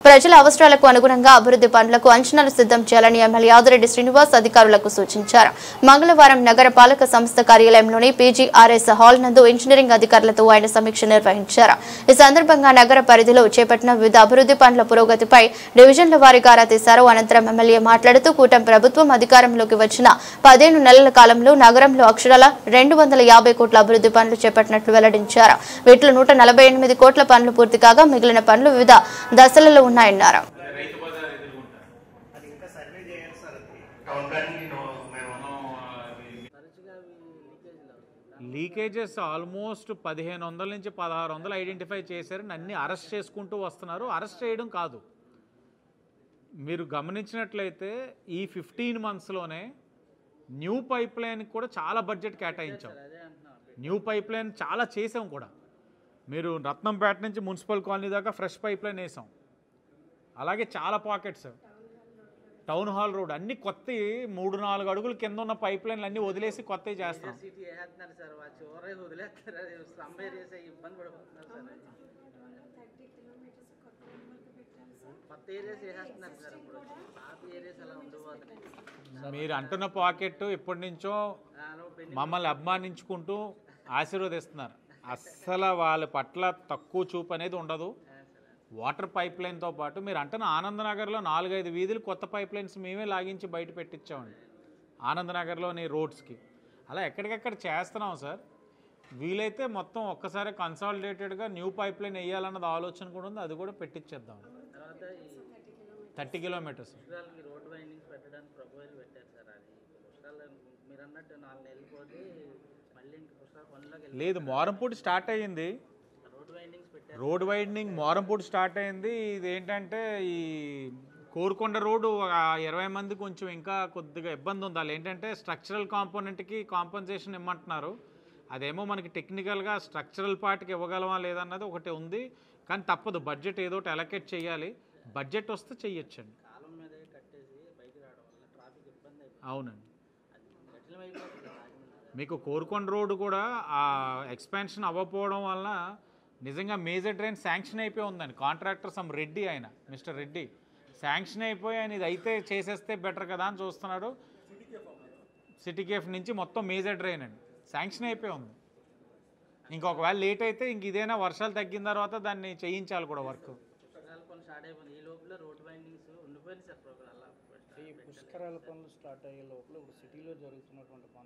ప్రజల అవసరాలకు అనుగుణంగా అభివృద్ధి పనులకు అంచనాలు సిద్ధం చేయాలని ఎమ్మెల్యే ఆదిరెడ్డి శ్రీనివాస్ అధికారులకు సూచించారు. మంగళవారం నగర పాలక సంస్థ కార్యాలయంలోని పీజీఆర్ఎస్ హాల్ నందు ఇంజనీరింగ్ అధికారులతో ఆయన సమీక్ష నిర్వహించారు. ఈ సందర్భంగా నగర పరిధిలో చేపట్టిన వివిధ అభివృద్ధి పనుల పురోగతిపై డివిజన్ల వారీగా ఆరా తీశారు. అనంతరం ఎమ్మెల్యే మాట్లాడుతూ కూటమి ప్రభుత్వం అధికారంలోకి వచ్చిన 15 నెలల కాలంలో నగరంలో అక్షరాల 250 కోట్ల అభివృద్ధి పనులు చేపట్టినట్లు వెల్లడించారు. వీటిలో 148 కోట్ల పనులు పూర్తి కాగా మిగిలిన పనులు వివిధ దశలలో ఉన్నాయన్నారు. లీకేజెస్ ఆల్మోస్ట్ 1500 నుంచి 1600 ఐడెంటిఫై చేశారు. అన్ని అరెస్ట్ చేసుకుంటూ వస్తున్నారు. అరెస్ట్ చేయడం కాదు, మీరు గమనించినట్లయితే ఈ 15 మంత్స్లోనే న్యూ పైప్ లైన్ కూడా చాలా బడ్జెట్ కేటాయించాం. న్యూ పైప్ లైన్ చాలా చేసాం కూడా. మీరు రత్నంపేట నుంచి మున్సిపల్ కాలనీ దాకా ఫ్రెష్ పైప్ లైన్ వేసాం. అలాగే చాలా పాకెట్స్, టౌన్ హాల్ రోడ్ అన్ని కొత్త 3-4 అడుగుల కింద ఉన్న పైప్ లైన్లు అన్నీ వదిలేసి కొత్తవి చేస్తాం. మీరు అంటున్న పాకెట్ ఇప్పటి నుంచో మమ్మల్ని అభిమానించుకుంటూ ఆశీర్వదిస్తున్నారు. అస్సలు వాళ్ళ పట్ల తక్కువ చూపు అనేది ఉండదు. వాటర్ పైప్ లైన్తో పాటు మీరు అంటున్న ఆనందనగర్లో 4-5 వీధులు కొత్త పైప్ లైన్స్ మేమే లాగించి బయట పెట్టించామండి. ఆనందనగర్లోని రోడ్స్కి అలా ఎక్కడికెక్కడ చేస్తున్నాం సార్. వీలైతే మొత్తం ఒక్కసారి కన్సాలిడేటెడ్గా న్యూ పైప్ లైన్ వేయాలన్నది ఆలోచన కూడా ఉంది. అది కూడా పెట్టించేద్దాం. 30 కిలోమీటర్స్ లేదు. మోరంపూడి స్టార్ట్ అయ్యింది, రోడ్ వైడనింగ్ మోరంపూడి స్టార్ట్ అయింది. ఇది ఏంటంటే ఈ కోరుకొండ రోడ్డు 20 మంది కొంచెం ఇంకా కొద్దిగా ఇబ్బంది ఉంది. వాళ్ళు ఏంటంటే స్ట్రక్చరల్ కాంపోనెంట్కి కాంపన్సేషన్ ఇమ్మంటున్నారు. అదేమో మనకి టెక్నికల్గా స్ట్రక్చరల్ పార్ట్కి ఇవ్వగలమా లేదన్నది ఒకటి ఉంది. కానీ తప్పదు, బడ్జెట్ ఏదో ఒకటి అలొకేట్ చేయాలి. బడ్జెట్ వస్తే చెయ్యొచ్చండి. అవునండి, మీకు కోరుకొండ రోడ్డు కూడా ఆ ఎక్స్పాన్షన్ అవ్వకపోవడం వల్ల నిజంగా మేజర్ డ్రైన్ శాంక్షన్ అయిపోయి ఉందండి. కాంట్రాక్టర్ సమ్ రెడ్డి, ఆయన మిస్టర్ రెడ్డి శాంక్షన్ అయిపోయి ఆయన ఇది అయితే చేసేస్తే బెటర్ కదా అని చూస్తున్నాడు. సిటీ కేఫ్ నుంచి మొత్తం మేజర్ డ్రైన్ అండి శాంక్షన్ అయిపోయి ఉంది. ఇంకొకవేళ లేట్ అయితే ఇంక ఇదేనా వర్షాలు తగ్గిన తర్వాత దాన్ని చేయించాలి కూడా వర్క్. పుష్కరాల పనులు స్టార్ట్ అయ్యే లోపల ఇప్పుడు సిటీలో జరుగుతున్నటువంటి పనులు